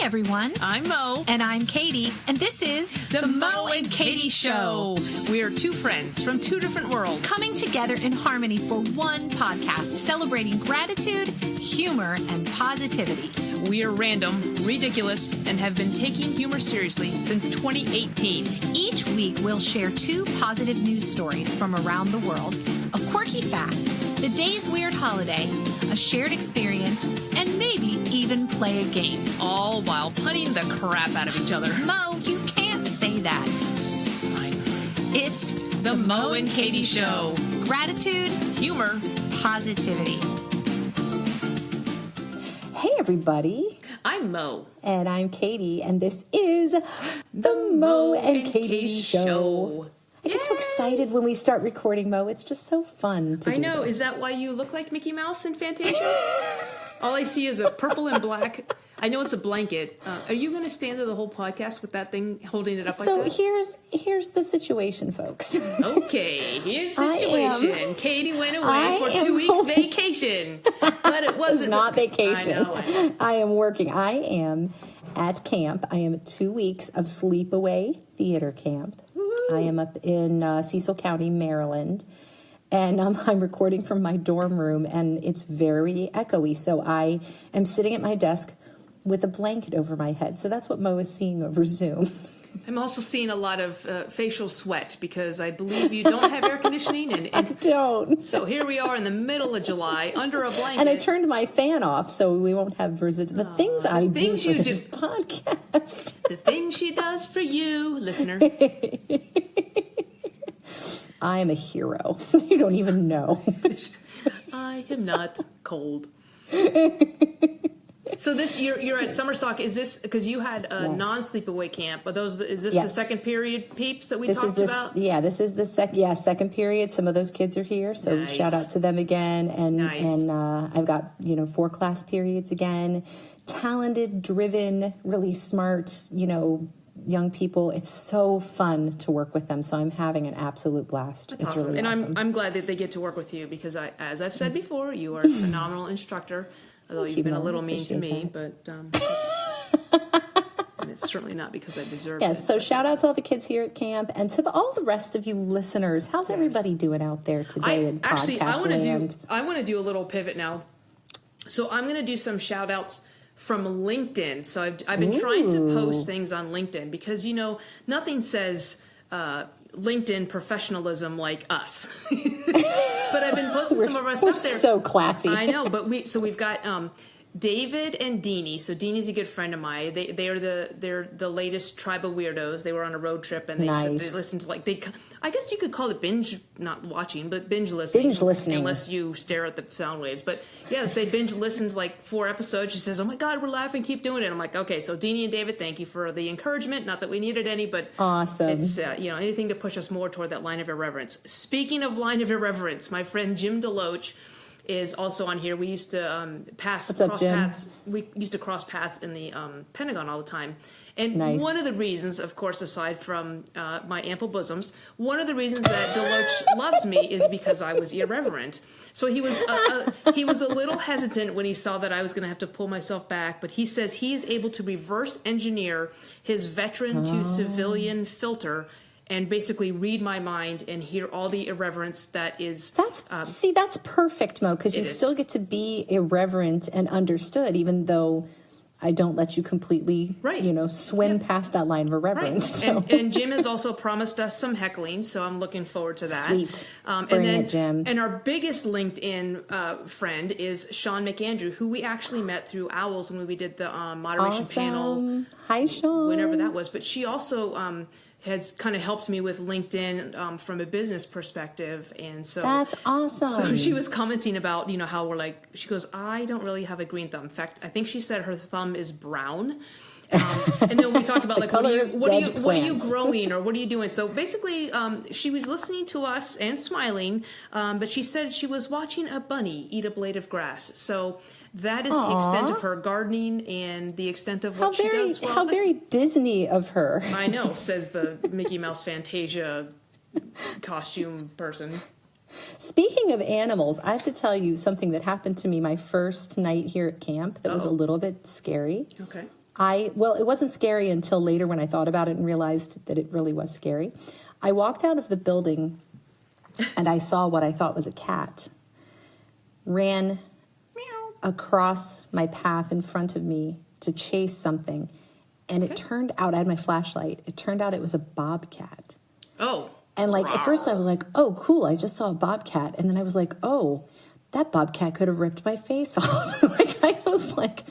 everyone. I'm Mo. And I'm Katy. And this is The Mo and Katy Show. We are two friends from two different worlds coming together in harmony for one podcast, celebrating gratitude, humor, and positivity. We are random, ridiculous, and have been taking humor seriously since 2018. Each week, we'll share two positive news stories from around the world, a quirky fact, the day's weird holiday, a shared experience, and maybe even play a game. All while punning the crap out of each other. Mo, you can't say that. Fine. It's The Mo and Katy Show. Gratitude, Humor, positivity. Hey, everybody. I'm Mo. And I'm Katy, and this is the Mo and Katy Show. I get so excited when we start recording, Mo. It's just so fun to do. I know. This. Is that why you look like Mickey Mouse in Fantasia? All I see is a purple and black. I know it's a blanket. Are you going to stand there the whole podcast with that thing holding it up like that? So here's the situation, folks. Okay, here's the situation. Katy went away for 2 weeks vacation, but it wasn't not vacation. I know. I am working. I am at camp. I am at 2 weeks of sleepaway theater camp. Woo-hoo. I am up in Cecil County, Maryland. And I'm recording from my dorm room, and it's very echoey. So I am sitting at my desk with a blanket over my head. So that's what Mo is seeing over Zoom. I'm also seeing a lot of facial sweat because I believe you don't have air conditioning. And I don't. So here we are in the middle of July under a blanket. And I turned my fan off so we won't have the things I do for this podcast. The things she does for you, listener. I am a hero. You don't even know. I am not cold. So this you're at summer stock. Is this because you had a non-sleepaway camp? Is this the second period peeps that we talked about? Yeah, this is the second period. Some of those kids are here, so shout out to them again. And I've got 4 class periods again. Talented, driven, really smart, young people. It's so fun to work with them. So I'm having an absolute blast. That's it's awesome. really awesome. I'm glad that they get to work with you because as I've said before, you are a phenomenal instructor. Although you've been a little mean to me, but and it's certainly not because I deserve it. Yes, so shout out to all the kids here at camp and to all the rest of you listeners. How's everybody doing out there today in podcast land? I want to do a little pivot now. So I'm going to do some shout outs from LinkedIn. So I've been trying to post things on LinkedIn because, nothing says LinkedIn professionalism like us. But I've been posting some of our stuff there. So classy. I know, but we've got David and Deanie. So Deanie's a good friend of mine. They're the latest Tribe of Weirdos. They were on a road trip and they listened to I guess you could call it binge not watching, but binge listening. Binge listening. Unless you stare at the sound waves. But yes, they binge listened 4 episodes. She says, "Oh my God, we're laughing, keep doing it." I'm like, okay, so Deanie and David, thank you for the encouragement. Not that we needed any, but awesome. It's anything to push us more toward that line of irreverence. Speaking of line of irreverence, my friend Jim DeLoach is also on here. We used to cross paths. We used to cross paths in the Pentagon all the time. And one of the reasons, of course, aside from my ample bosoms, one of the reasons that DeLoach loves me is because I was irreverent. So he was a little hesitant when he saw that I was going to have to pull myself back. But he says he is able to reverse engineer his veteran to civilian filter and basically read my mind and hear all the irreverence that is... That's perfect, Mo, because you still get to be irreverent and understood, even though I don't let you completely, swim past that line of irreverence. Right. So. And Jim has also promised us some heckling, so I'm looking forward to that. Sweet. Bring it, Jim. And our biggest LinkedIn friend is Sean McAndrew, who we actually met through Owls when we did the moderation panel. Hi, Sean. Whenever that was. But she also... has kind of helped me with LinkedIn from a business perspective. And so that's awesome. So she was commenting about, how she goes, I don't really have a green thumb. In fact, I think she said her thumb is brown. And then we talked about what are you growing or what are you doing? So basically, she was listening to us and smiling, but she said she was watching a bunny eat a blade of grass. So that is the extent of her gardening and the extent of what she does. How very Disney of her. I know, says the Mickey Mouse Fantasia costume person. Speaking of animals, I have to tell you something that happened to me my first night here at camp that was a little bit scary. Okay. Well, it wasn't scary until later when I thought about it and realized that it really was scary. I walked out of the building and I saw what I thought was a cat ran across my path in front of me to chase something. And it turned out, I had my flashlight, it turned out it was a bobcat. Oh. And like, at first I was like, oh, cool, I just saw a bobcat. And then I was like, oh, that bobcat could have ripped my face off. Like, I was like,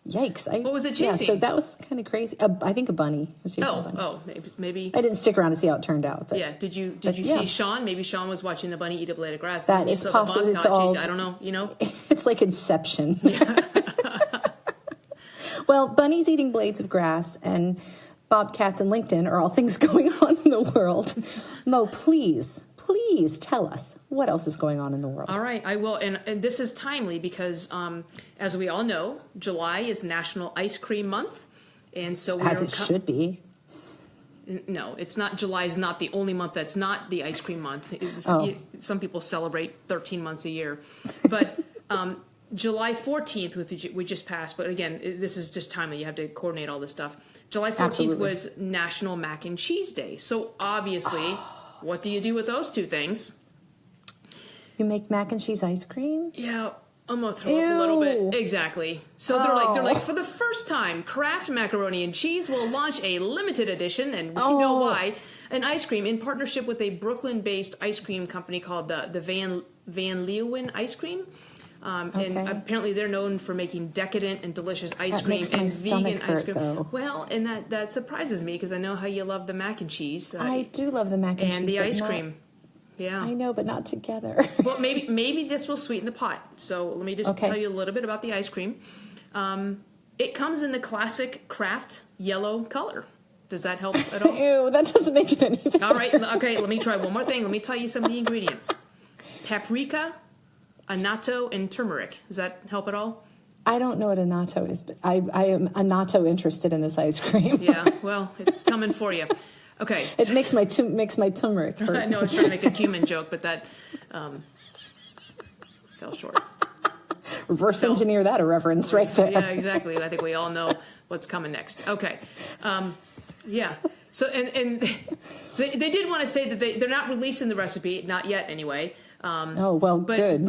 yikes. What was it chasing? Yeah, so that was kind of crazy. I think a bunny was chasing a bunny. Oh, maybe. I didn't stick around to see how it turned out. But, yeah, did you see Sean? Maybe Sean was watching the bunny eat a blade of grass. That is possible. It's all, I don't know, you know? It's like Inception. Yeah. Well, bunnies eating blades of grass and bobcats and LinkedIn are all things going on in the world. Mo, please tell us what else is going on in the world. All right, I will. And this is timely because, as we all know, July is National Ice Cream Month. And so as it should be. No, it's not. July is not the only month that's not the ice cream month. Some people celebrate 13 months a year. But July 14th, which we just passed, but again, this is just timely. You have to coordinate all this stuff. July 14th Absolutely. was National Mac and Cheese Day. So obviously, what do you do with those two things? You make mac and cheese ice cream? Yeah, I'm gonna throw up a little bit. Exactly. So they're like, for the first time, Kraft Macaroni and Cheese will launch a limited edition, and we know why, an ice cream in partnership with a Brooklyn-based ice cream company called the Van Leeuwen Ice Cream. And apparently they're known for making decadent and delicious ice cream and vegan ice cream. Though. Well, and that surprises me because I know how you love the mac and cheese. I do love the mac and cheese. And the ice cream. Yeah. I know, but not together. Well, maybe this will sweeten the pot. So let me just tell you a little bit about the ice cream. It comes in the classic Kraft yellow color. Does that help at all? Ew, that doesn't make it any better. All right. Okay, let me try one more thing. Let me tell you some of the ingredients. Paprika, annatto, and turmeric. Does that help at all? I don't know what annatto is, but I am annatto interested in this ice cream. Yeah, well, it's coming for you. Okay. It makes my turmeric hurt. I know I was trying to make a cumin joke, but that fell short. Reverse engineer that irreverence right there. Yeah, exactly. I think we all know what's coming next. Okay. Yeah. So, and they did want to say that they're not releasing the recipe, not yet anyway. But good.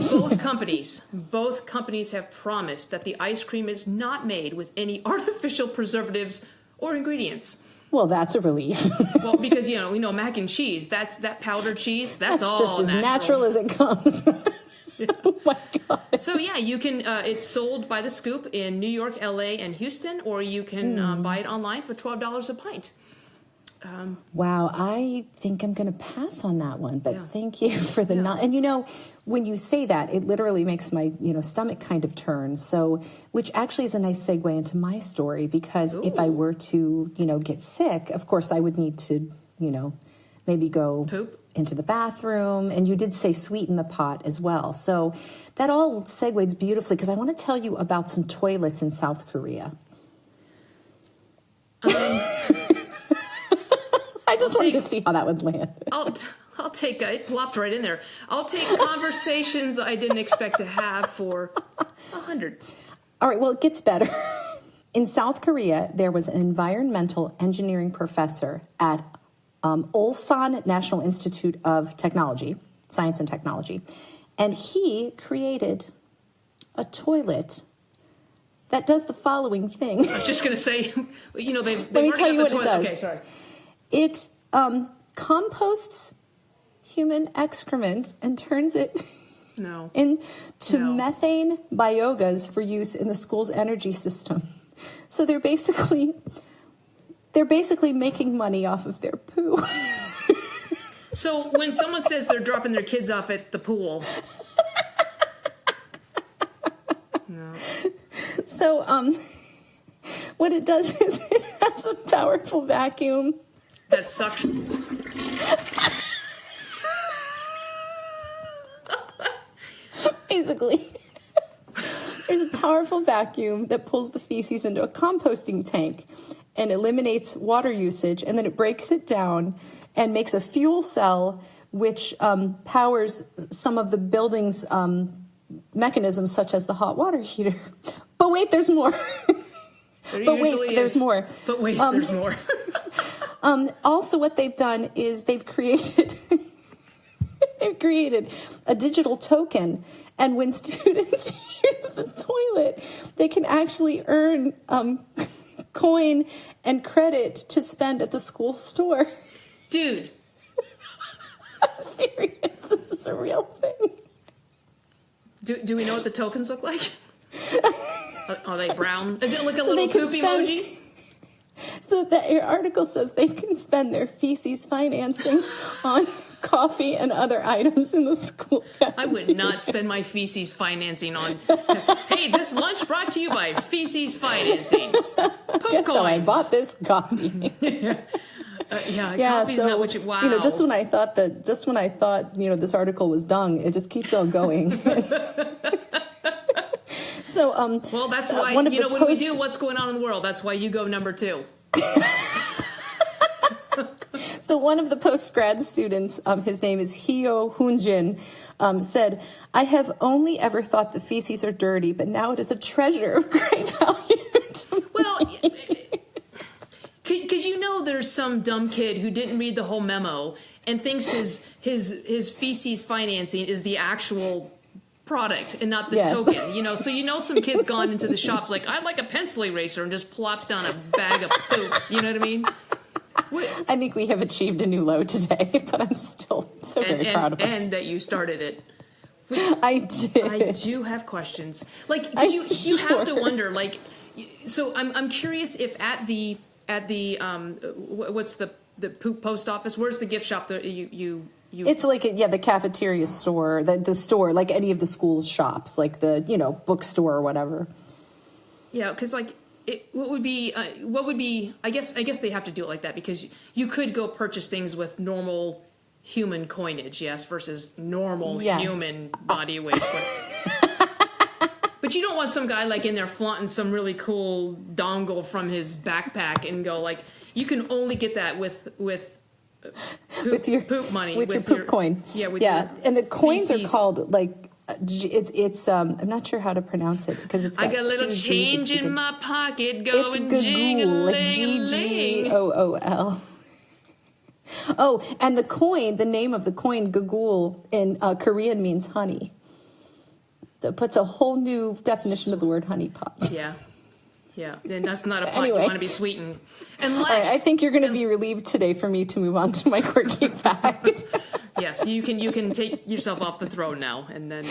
both companies have promised that the ice cream is not made with any artificial preservatives or ingredients. Well, that's a relief. Well, because we know mac and cheese. That powdered cheese. That's all just as natural as it comes. Yeah. Oh my God. So yeah, you can. It's sold by the scoop in New York, LA, and Houston, or you can buy it online for $12 a pint. Wow, I think I'm going to pass on that one, but thank you for the And when you say that, it literally makes my stomach kind of turn. So, which actually is a nice segue into my story, because if I were to get sick, of course I would need to maybe go poop into the bathroom, and you did say sweeten the pot as well. So that all segues beautifully, because I want to tell you about some toilets in South Korea. I just wanted to see how that would land. I'll take it plopped right in there. I'll take conversations I didn't expect to have for 100. All right, well, it gets better. In South Korea, there was an environmental engineering professor at Ulsan National Institute of Technology, Science and Technology, and he created a toilet that does the following thing. I was just going to say, they've Let me tell you what toilet. it does. Okay, sorry. It composts human excrement and turns it into methane biogas for use in the school's energy system. So they're basically making money off of their poo. So when someone says they're dropping their kids off at the pool, So what it does is it has a powerful vacuum that sucks. Basically, there's a powerful vacuum that pulls the feces into a composting tank and eliminates water usage, and then it breaks it down and makes a fuel cell which powers some of the building's mechanisms, such as the hot water heater. But wait, there's more. But waste, there's more. But waste, there's more. Also, what they've done is they've created a digital token, and when students use the toilet, they can actually earn coin and credit to spend at the school store. Dude. I'm serious. This is a real thing. Do we know what the tokens look like? Are they brown? Is it like a little poop emoji? So the article says they can spend their feces financing on coffee and other items in the school cafeteria. I would not spend my feces financing on, hey, this lunch brought to you by feces financing. Poop Guess coins. how I bought this coffee. Coffee's not what you, wow. Just when I thought this article was dung, it just keeps on going. So, well, that's why, when we do what's going on in the world, that's why you go number 2. So one of the post-grad students, his name is Hyo Hoonjin, said, I have only ever thought the feces are dirty, but now it is a treasure of great value to me. Well, because there's some dumb kid who didn't read the whole memo and thinks his feces financing is the actual product and not the token, so some kid's gone into the shops like, I'd like a pencil eraser, and just plops down a bag of poop, you know what I mean? I think we have achieved a new low today, but I'm still very proud of us. And that you started it. I did. I do have questions. Like, because you have to wonder, like, so I'm curious if at the what's the poop post office, where's the gift shop that you It's like, the cafeteria store, the store, like any of the school's shops, like the, bookstore or whatever. Yeah, because, like, what would be, I guess they have to do it like that, because you could go purchase things with normal human coinage, yes, versus normal human body weight. But you don't want some guy, like, in there flaunting some really cool dongle from his backpack and go, like, you can only get that with poop money. With your poop coin. Yeah, and the coins are called, like, it's I'm not sure how to pronounce it, because it's got I got a little change in my pocket going Gagool, like Ggool. Oh, and the name of the coin, Gagool, in Korean means honey. So it puts a whole new definition of the word honey pot. Yeah, and that's not a pot you want to be sweetened. Unless, all right, I think you're going to be relieved today for me to move on to my quirky fact. Yes, you can take yourself off the throne now, and then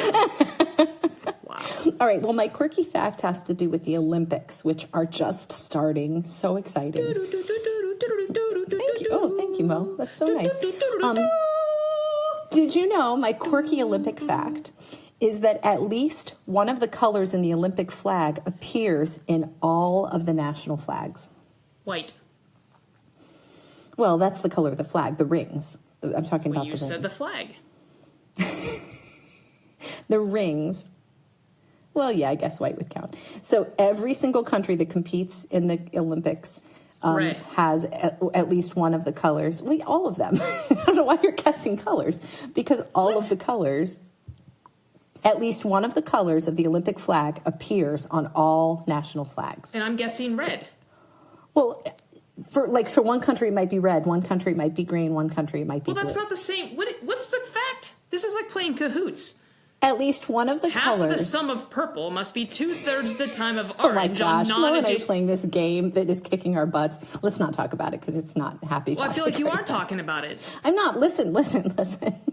wow. All right, well, my quirky fact has to do with the Olympics, which are just starting. So exciting. Thank you. Oh, thank you, Mo. That's so nice. Did you know my quirky Olympic fact is that at least one of the colors in the Olympic flag appears in all of the national flags? White. Well, that's the color of the flag, the rings. I'm talking about the rings. You said the flag. The rings. Well, yeah, I guess white would count. So every single country that competes in the Olympics has at least one of the colors. Wait, all of them. I don't know why you're guessing colors. Because all of the colors, at least one of the colors of the Olympic flag appears on all national flags. And I'm guessing red. Well, for one country it might be red, one country it might be green, one country it might be blue. Well, that's not the same. What's the fact? This is like playing cahoots. At least one of the colors. Half the sum of purple must be 2/3 the time of orange. Oh my gosh, Mo and I are playing this game that is kicking our butts. Let's not talk about it because it's not happy. Well, I feel like you are talking about it. I'm not. Listen.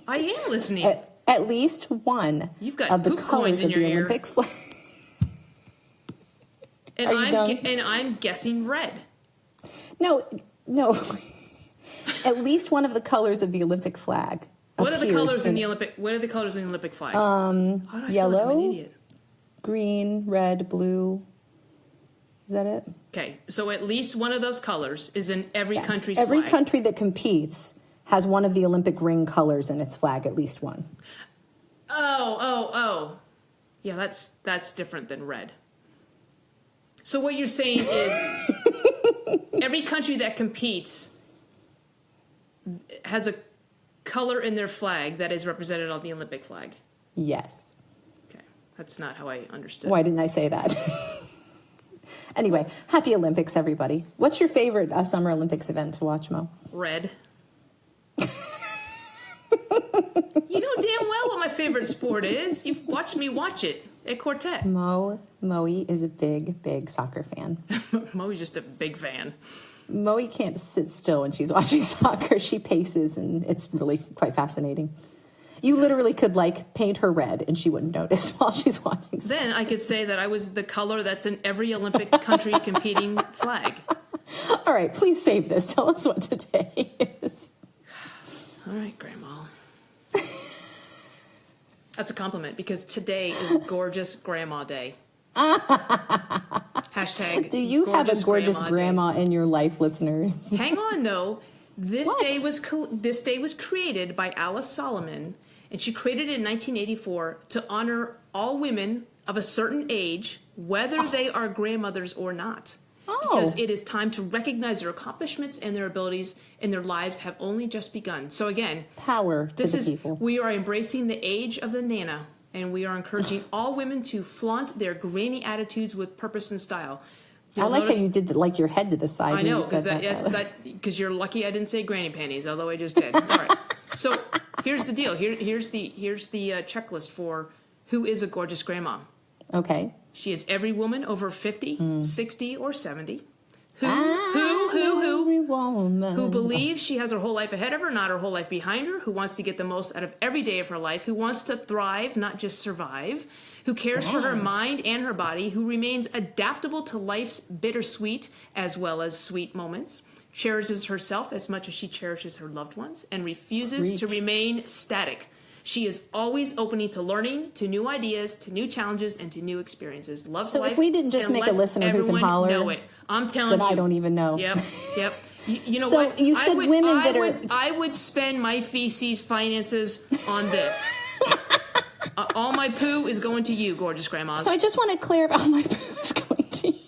I am listening. At least one of the colors of the Olympic flag. And I'm guessing red. No. At least one of the colors of the Olympic flag. What are the colors in the Olympic? What are the colors in the Olympic flag? Yellow, green, red, blue. Is that it? Okay, so at least one of those colors is in every country's flag. Every country that competes has one of the Olympic ring colors in its flag, at least one. Oh. Yeah, that's different than red. So what you're saying is every country that competes has a color in their flag that is represented on the Olympic flag. Yes. Okay, that's not how I understood. Why didn't I say that? Anyway, happy Olympics, everybody. What's your favorite Summer Olympics event to watch, Mo? Red. You know damn well what my favorite sport is. You've watched me watch it at Quartet. Moe is a big soccer fan. Moe's just a big fan. Moe can't sit still when she's watching soccer. She paces, and it's really quite fascinating. You literally could, like, paint her red, and she wouldn't notice while she's watching soccer. Then I could say that I was the color that's in every Olympic country competing flag. All right, please save this. Tell us what today is. All right, Grandma. That's a compliment, because today is Gorgeous Grandma Day. Hashtag. Do you have a gorgeous grandma in your life, listeners? Hang on, though. This day was created by Alice Solomon, and she created it in 1984 to honor all women of a certain age, whether they are grandmothers or not. Because it is time to recognize their accomplishments and their abilities, and their lives have only just begun. So again, power to the people. We are embracing the age of the Nana, and we are encouraging all women to flaunt their granny attitudes with purpose and style. I like how you did like your head to the side. I know, because you're lucky I didn't say granny panties, although I just did. All right. So here's the deal. Here's the checklist for who is a gorgeous grandma. Okay. She is every woman over 50, 60, or 70. Who believes she has her whole life ahead of her, not her whole life behind her, who wants to get the most out of every day of her life, who wants to thrive, not just survive, who cares for her mind and her body, who remains adaptable to life's bittersweet as well as sweet moments, cherishes herself as much as she cherishes her loved ones, and refuses to remain static. She is always opening to learning, to new ideas, to new challenges, and to new experiences. Loves life. So if we didn't just make a listener who can holler, know it. I'm telling you. Then I don't even know. Yep. You know so what? You said I would spend my feces finances on this. All my poo is going to you, gorgeous grandma. So I just want to clarify. All my poo is going to you.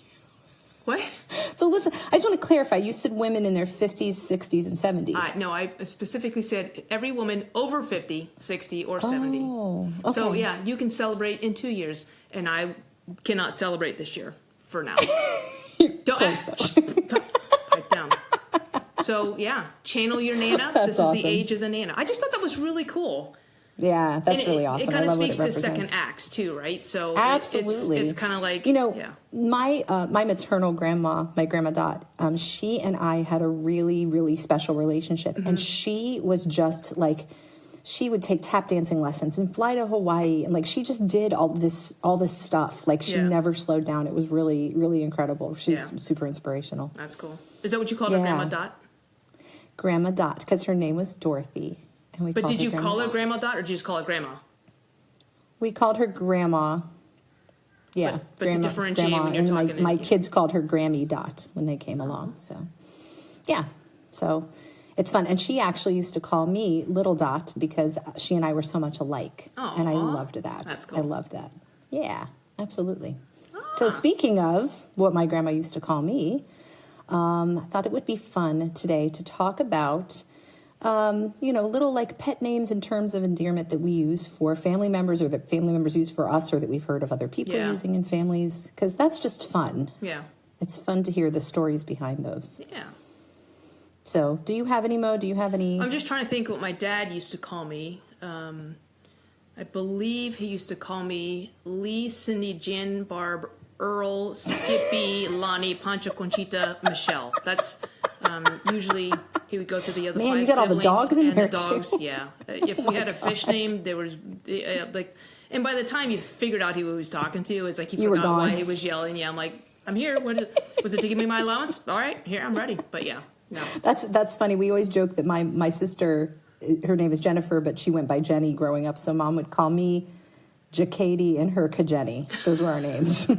What? So listen, I just want to clarify. You said women in their 50s, 60s, and 70s. No, I specifically said every woman over 50, 60, or 70. Oh, okay. So, yeah, you can celebrate in 2 years, and I cannot celebrate this year for now. Don't pipe down. So, yeah, channel your Nana. This is the age of the Nana. I just thought that was really cool. Yeah, that's really awesome. It kind of speaks to second acts too, right? So absolutely, it's kind of like, my maternal grandma, my grandma Dot, she and I had a really special relationship, and she was just like, she would take tap dancing lessons and fly to Hawaii, and like she just did all this stuff. Like she never slowed down. It was really incredible. She's super inspirational. That's cool. Is that what you called her, Grandma Dot? Grandma Dot, because her name was Dorothy. But did you call her Grandma Dot, or did you just call her Grandma? We called her Grandma. Yeah, but to differentiate Grandma, when you're talking. And my kids called her Grammy Dot when they came along. So, yeah. So it's fun. And she actually used to call me Little Dot because she and I were so much alike. Aww. And I loved that. That's cool. I loved that. Yeah, absolutely. So speaking of what my grandma used to call me, I thought it would be fun today to talk about little like pet names in terms of endearment that we use for family members, or that family members use for us, or that we've heard of other people using in families, because that's just fun. Yeah. It's fun to hear the stories behind those. Yeah. So do you have any, Mo? Do you have any? I'm just trying to think what my dad used to call me. I believe he used to call me Lee, Cindy, Jan, Barb, Earl, Skippy, Lonnie, Pancho, Conchita, Michelle. That's usually he would go through the other five you got all the dogs in there dogs, too. Yeah. If we had a fish name, there was and by the time you figured out who he was talking to, it's like he forgot why he was yelling. Yeah, I'm like, I'm here. Was it to give me my allowance? All right, here, I'm ready. But yeah, no. That's funny. We always joke that my sister, her name is Jennifer, but she went by Jenny growing up. So Mom would call me Katy and her Jenny. Those were our names.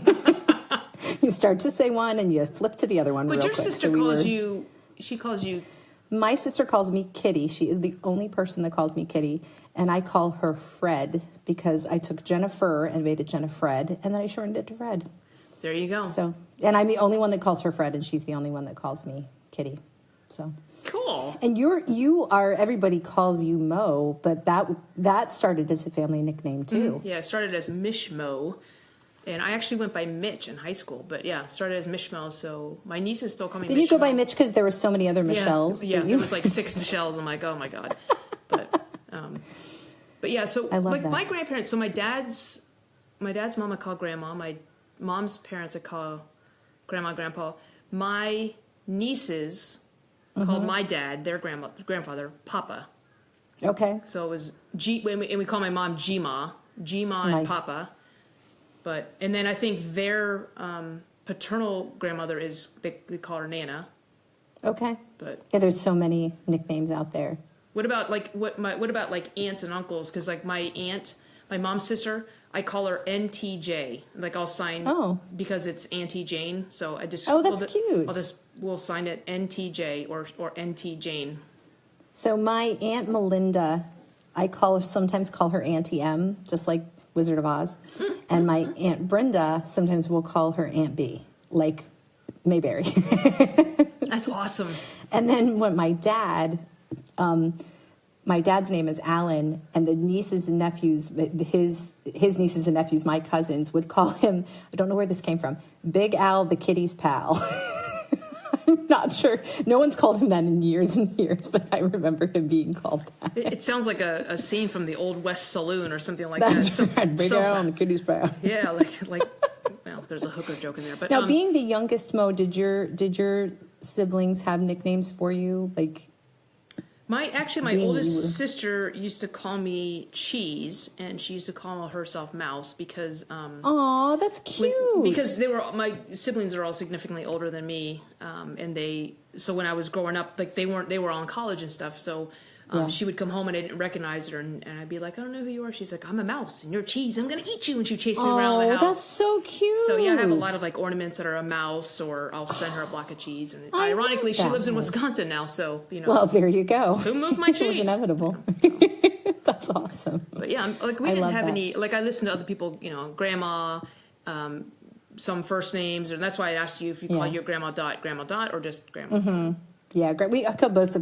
You start to say one and you flip to the other one real quick. But your sister calls you. She calls you. My sister calls me Kitty. She is the only person that calls me Kitty. And I call her Fred because I took Jennifer and made it Jennifred, and then I shortened it to Fred. There you go. So, and I'm the only one that calls her Fred, and she's the only one that calls me Kitty. So cool. And you are everybody calls you Mo, but that started as a family nickname too. Yeah, it started as Mish Mo. And I actually went by Mitch in high school, but yeah, started as Mishmel. So my nieces still call me. Did you go by Mitch because there were so many other Michelles? Yeah, there was like 6 Michelles. I'm like, oh my god. But yeah, so like that. My grandparents. So my dad's mom I call grandma. My mom's parents I call grandma, grandpa. My nieces called my dad, their grandfather, Papa. Okay. So it was and we call my mom Gma and Papa. And then I think their paternal grandmother they call her Nana. Okay. But yeah, there's so many nicknames out there. What about like aunts and uncles? Because like my aunt, my mom's sister, I call her NTJ. Like I'll sign because it's Auntie Jane. So I just that's cute. We'll sign it NTJ or NT Jane. So my Aunt Melinda, I sometimes call her Auntie M, just like Wizard of Oz. And my Aunt Brenda, sometimes we'll call her Aunt B, like Mayberry. That's awesome. And then when my dad's name is Alan, and the nieces and nephews, his nieces and nephews, my cousins, would call him, I don't know where this came from, Big Al the kitty's pal. I'm not sure. No one's called him that in years and years, but I remember him being called that. It sounds like a scene from the Old West Saloon or something like That's that. Right. Big Al and the kitty's pal. Yeah, like well, there's a hooker joke in there. But now, being the youngest, Mo, did your siblings have nicknames for you? Like my oldest sister used to call me Cheese, and she used to call herself Mouse because oh, that's cute. Because my siblings are all significantly older than me, and so when I was growing up, like they were all in college and stuff, so she would come home and I didn't recognize her, and I'd be like, I don't know who you are. She's like, I'm a mouse and you're Cheese. I'm gonna eat you, and she chased me around the house. Oh, that's so cute. So yeah, I have a lot of like ornaments that are a mouse, or I'll send her a block of cheese. And ironically, she lives in Wisconsin now, so you know. Well, there you go. Who moved my cheese? It was inevitable. That's awesome. But yeah, we didn't have any. Like I listened to other people, you know, grandma, some first names, and that's why I asked you if you call your grandma Dot, or just grandma. So. Yeah, great. I call both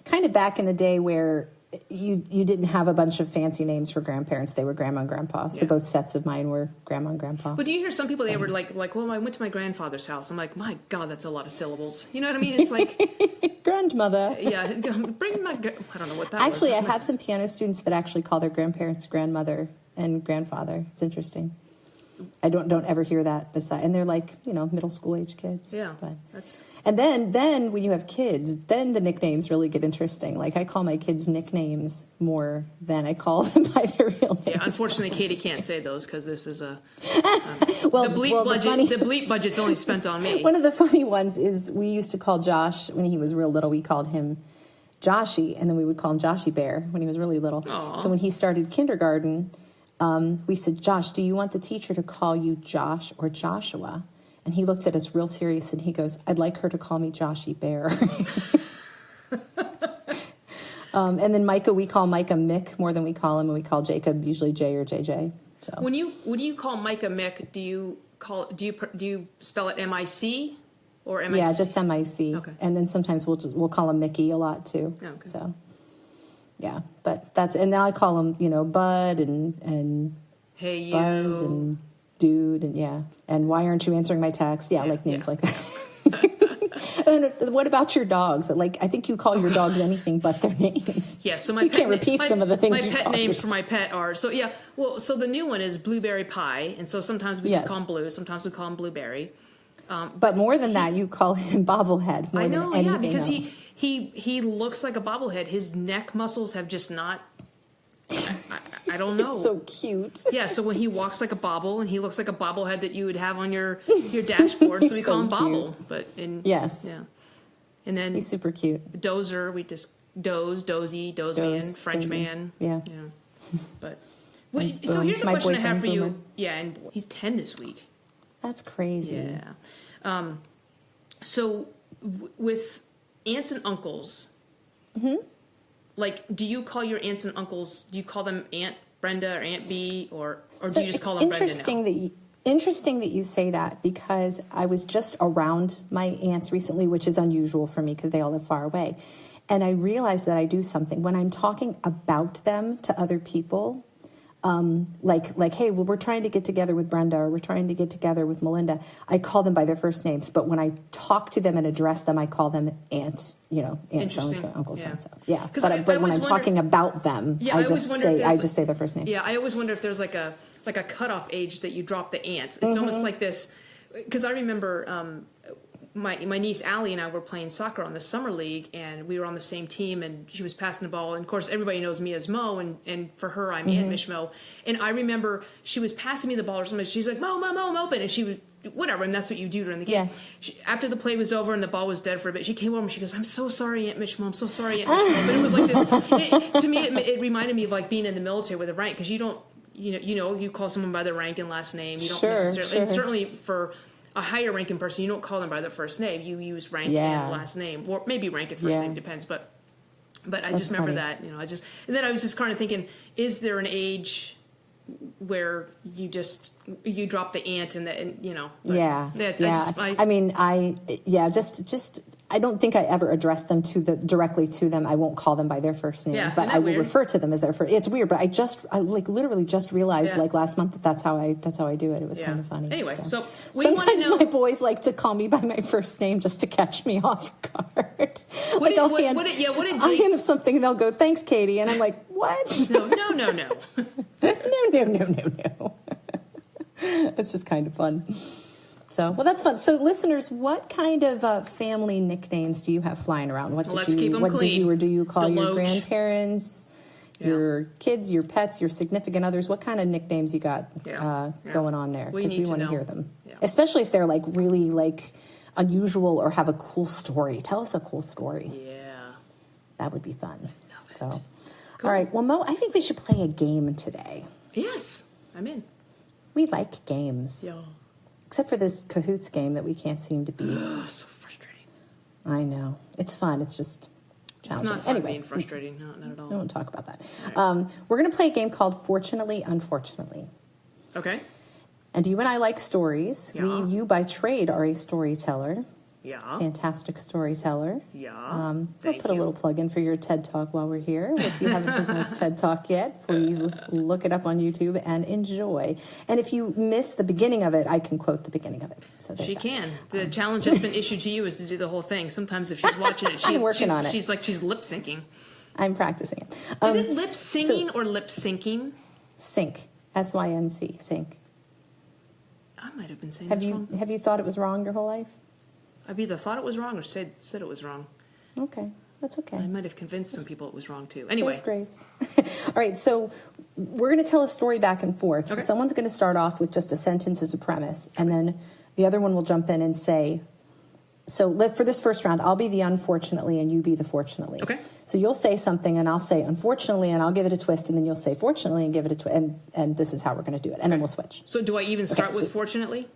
kind of back in the day where you didn't have a bunch of fancy names for grandparents. They were grandma and grandpa. So both sets of mine were grandma and grandpa. But do you hear some people, they were like, well, I went to my grandfather's house. I'm like, my God, that's a lot of syllables. You know what I mean? It's like... Grandmother. Yeah, bring my... I don't know what that Actually, I have some piano students that actually call their grandparents grandmother and grandfather. It's interesting. I don't ever hear that and they're like, you know, middle school age kids. Yeah, but that's... And then when you have kids, then the nicknames really get interesting. Like I call my kids nicknames more than I call them by their real names. Yeah, unfortunately, Katy can't say those because this is a the bleep budget's only spent on me. One of the funny ones is we used to call Josh when he was real little. We called him Joshy, and then we would call him Joshy Bear when he was really little. Aww. So when he started kindergarten, we said, Josh, do you want the teacher to call you Josh or Joshua? And he looked at us real serious, and he goes, I'd like her to call me Joshy Bear. And then Micah, we call Micah Mick more than we call him, and we call Jacob usually J or JJ. So when you call Micah Mick, do you spell it M-I-C or M-I-C? Yeah, just M-I-C. Okay. And then sometimes we'll call him Mickey a lot too. Oh, okay. So yeah, but and then I call him, you know, Bud and Hey you Buzz and Dude and why aren't you answering my text? Yeah, like names like that. And what about your dogs? Like I think you call your dogs anything but their names. Yeah, so you can't repeat some of the things. My pet names for my pet are so the new one is Blueberry Pie, and so sometimes we just call him Blue, sometimes we call him Blueberry. But more than that, you call him Bobblehead. More than anything because else. he looks like a bobblehead. His neck muscles have just not. I don't know. He's so cute. Yeah, so when he walks like a bobble, and he looks like a bobblehead that you would have on your dashboard, so we call him Bobble. But yes, yeah, and then he's super cute. Dozer, we just Dozy, Man, French Man. Yeah. But so here's a question I have for you. Yeah, and he's 10 this week. That's crazy. Yeah. So with aunts and uncles. Mm-hmm. Like, do you call your aunts and uncles, do you call them Aunt Brenda or Aunt B, or do you just call them Brenda now? Interesting that you say that, because I was just around my aunts recently, which is unusual for me because they all live far away. And I realized that I do something. When I'm talking about them to other people, like, hey, well, we're trying to get together with Brenda, or we're trying to get together with Melinda, I call them by their first names. But when I talk to them and address them, I call them Aunt, Aunt so-and-so, Uncle so-and-so. Yeah. But when I'm talking about them, I just say their first names. Yeah, I always wonder if there's like a cutoff age that you drop the aunt. It's almost like this, because I remember my niece Allie and I were playing soccer on the summer league, and we were on the same team, and she was passing the ball, and of course everybody knows me as Mo, and for her I'm Aunt Mish Mo, and I remember she was passing me the ball or something, she's like, Mo, I'm open, and she was, whatever, and that's what you do during the game. Yeah. After the play was over and the ball was dead for a bit, she came over and she goes, I'm so sorry, Aunt Mish Mo, I'm so sorry, Aunt Mish Mo. But it was like this, to me it reminded me of like being in the military with a rank, because you don't, you call someone by their rank and last name, you don't necessarily, and certainly for a higher ranking person, you don't call them by their first name. You use rank and last name, or maybe rank and first name, depends. But I just remember that, and then I was just kind of thinking, is there an age where you drop the aunt I don't think I ever address them directly to them. I won't call them by their first name, but I will refer to them as their first. It's weird, but I literally just realized like last month that's how I do it. It was kind of funny. Anyway, so sometimes my boys like to call me by my first name just to catch me off guard. I'll hand them something and they'll go, "Thanks, Katie," and I'm like, "What?" No. No. It's just kind of fun. So, well, that's fun. So, listeners, what kind of family nicknames do you have flying around? What did you call your grandparents, your kids, your pets, your significant others? What kind of nicknames you got going on there? Because we want to hear them, especially if they're like really like unusual or have a cool story. Tell us a cool story. Yeah, that would be fun. So, cool. All right. Well, Mo, I think we should play a game today. Yes, I'm in. We like games. Yeah. Except for this Cahoots game that we can't seem to beat. So frustrating. I know. It's fun. It's just challenging. It's not fun being frustrating. No, not at all. We won't talk about that. Right. We're going to play a game called Fortunately, Unfortunately. Okay. And you and I like stories. Yeah. You by trade are a storyteller. Yeah. Fantastic storyteller. Yeah. We'll put a little plug in for your TED Talk while we're here. If you haven't heard Mo's TED Talk yet, please look it up on YouTube and enjoy. And if you miss the beginning of it, I can quote the beginning of it. So she can. The challenge that's been issued to you is to do the whole thing. Sometimes if she's watching it, I'm working on it. She's like she's lip syncing. I'm practicing it. Is it lip singing or lip syncing? Sync. S-Y-N-C. Sync. I might have been saying that wrong. Have you thought it was wrong your whole life? I've either thought it was wrong or said it was wrong. Okay, that's okay. I might have convinced some people it was wrong too. Anyway. There's grace. All right, so we're going to tell a story back and forth. Okay. So someone's going to start off with just a sentence as a premise, and then the other one will jump in and say, for this first round, I'll be the unfortunately and you be the fortunately. Okay. So you'll say something and I'll say unfortunately and I'll give it a twist, and then you'll say fortunately and give it a twist, and this is how we're going to do it, and then we'll switch. So do I even start with fortunately?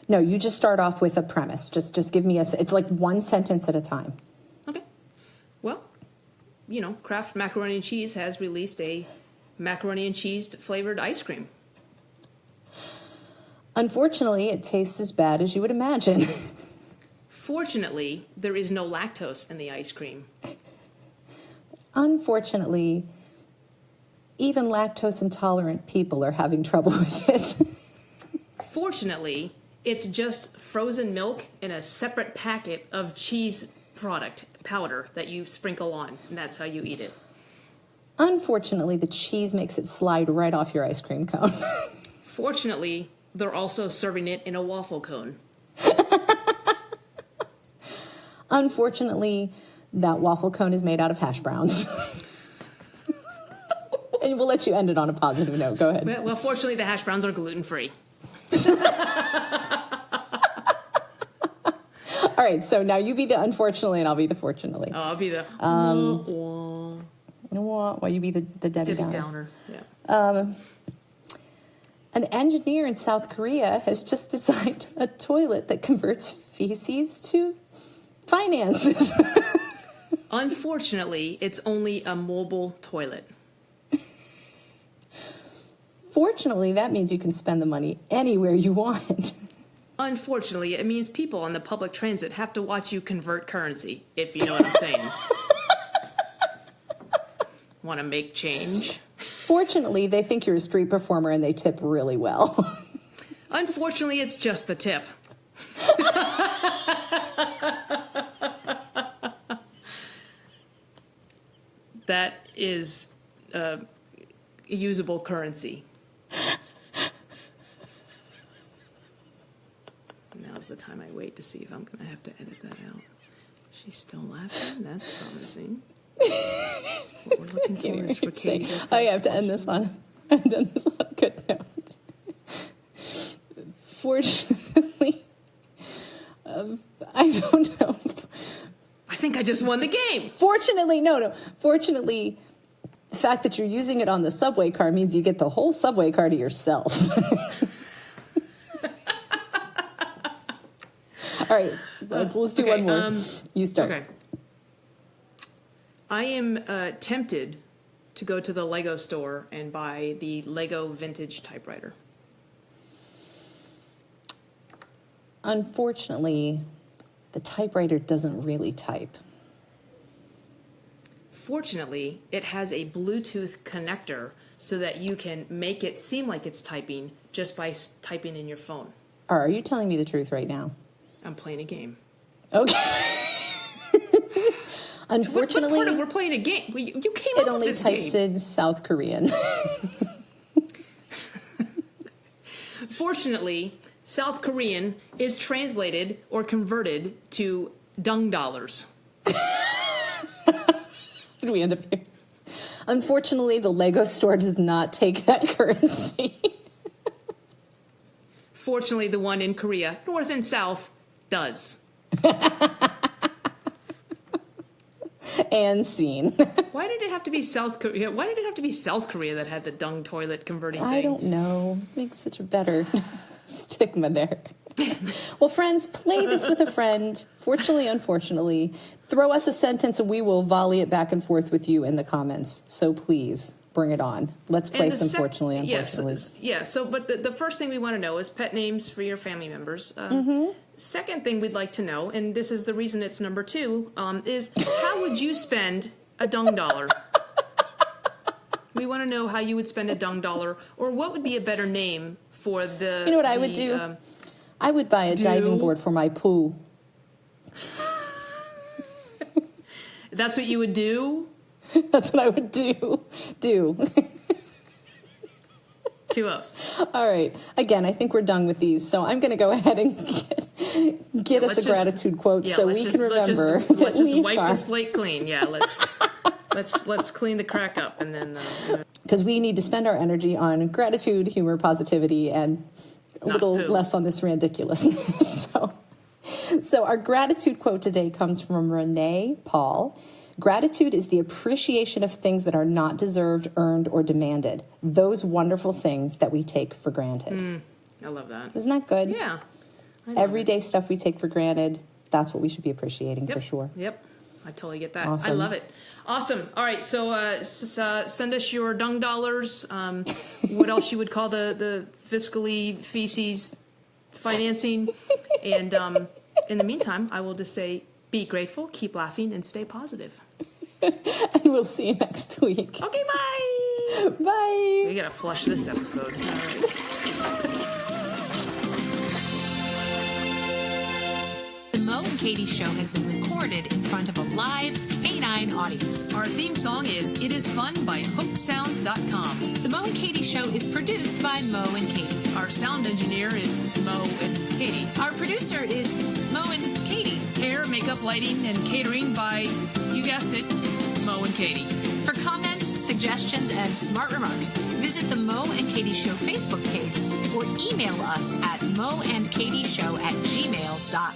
No, you just start off with a premise. Just give me it's like one sentence at a time. Okay. Well, Kraft Macaroni and Cheese has released a macaroni and cheese flavored ice cream. Unfortunately, it tastes as bad as you would imagine. Fortunately, there is no lactose in the ice cream. Unfortunately, even lactose intolerant people are having trouble with it. Fortunately, it's just frozen milk in a separate packet of cheese product powder that you sprinkle on, and that's how you eat it. Unfortunately, the cheese makes it slide right off your ice cream cone. Fortunately, they're also serving it in a waffle cone. Unfortunately, that waffle cone is made out of hash browns. And we'll let you end it on a positive note. Go ahead. Well, fortunately, the hash browns are gluten-free. All right, so now you be the unfortunately and I'll be the fortunately. Oh, I'll be the well, you be the Debbie Downer. Yeah. An engineer in South Korea has just designed a toilet that converts feces to finances. Unfortunately, it's only a mobile toilet. Fortunately, that means you can spend the money anywhere you want. Unfortunately, it means people on the public transit have to watch you convert currency, if you know what I'm saying. Want to make change? Unfortunately, they think you're a street performer and they tip really well. Unfortunately, it's just the tip. That is usable currency. Now's the time I wait to see if I'm going to have to edit that out. She's still laughing. That's promising. What we're looking for is for Katy. I have to end this on. I've done this on a good note. Fortunately, I don't know. I think I just won the game. Fortunately, no. Fortunately, the fact that you're using it on the subway car means you get the whole subway car to yourself. All right, let's do one more. You start. Okay. I am tempted to go to the Lego store and buy the Lego vintage typewriter. Unfortunately, the typewriter doesn't really type. Fortunately, it has a Bluetooth connector so that you can make it seem like it's typing just by typing in your phone. Are you telling me the truth right now? I'm playing a game. Okay. Unfortunately, what part of we're playing a game? You came up with this game. It only types in South Korean. Fortunately, South Korean is translated or converted to dung dollars. Did we end up here? Unfortunately, the Lego store does not take that currency. Fortunately, the one in Korea, North and South, does. And scene. Why did it have to be South Korea? Why did it have to be South Korea that had the dung toilet converting thing? I don't know. Makes such a better stigma there. Well, friends, play this with a friend. Fortunately, unfortunately, throw us a sentence and we will volley it back and forth with you in the comments. So please bring it on. Let's play some fortunately, unfortunately. But the first thing we want to know is pet names for your family members. Second thing we'd like to know, and this is the reason it's number 2, is how would you spend a dung dollar? We want to know how you would spend a dung dollar, or what would be a better name for the... You know what I would do? I would buy a diving board for my pool. That's what you would do? That's what I would do. To us. All right. Again, I think we're done with these, so I'm going to go ahead and get us a gratitude quote so we can remember that let's just wipe the slate clean. Yeah, let's clean the crack up, and then because we need to spend our energy on gratitude, humor, positivity, and a little less on this ridiculousness. So our gratitude quote today comes from Renée Paule. Gratitude is the appreciation of things that are not deserved, earned, or demanded. Those wonderful things that we take for granted. I love that. Isn't that good? Yeah. Everyday stuff we take for granted, that's what we should be appreciating for sure. Yep. I totally get that. Awesome. I love it. Awesome. All right. So send us your dung dollars. What else you would call the fiscally feces financing. And in the meantime, I will just say, be grateful, keep laughing, and stay positive. And we'll see you next week. Okay, bye. Bye. We got to flush this episode. All right. The Mo and Katy Show has been recorded in front of a live canine audience. Our theme song is It Is Fun by hooksounds.com. The Mo and Katy Show is produced by Mo and Katy. Our sound engineer is Mo and Katy. Our producer is Mo and Katy. Hair, makeup, lighting, and catering by, you guessed it, Mo and Katy. For comments, suggestions, and smart remarks, visit the Mo and Katy Show Facebook page or email us at moandkatyshow@gmail.com.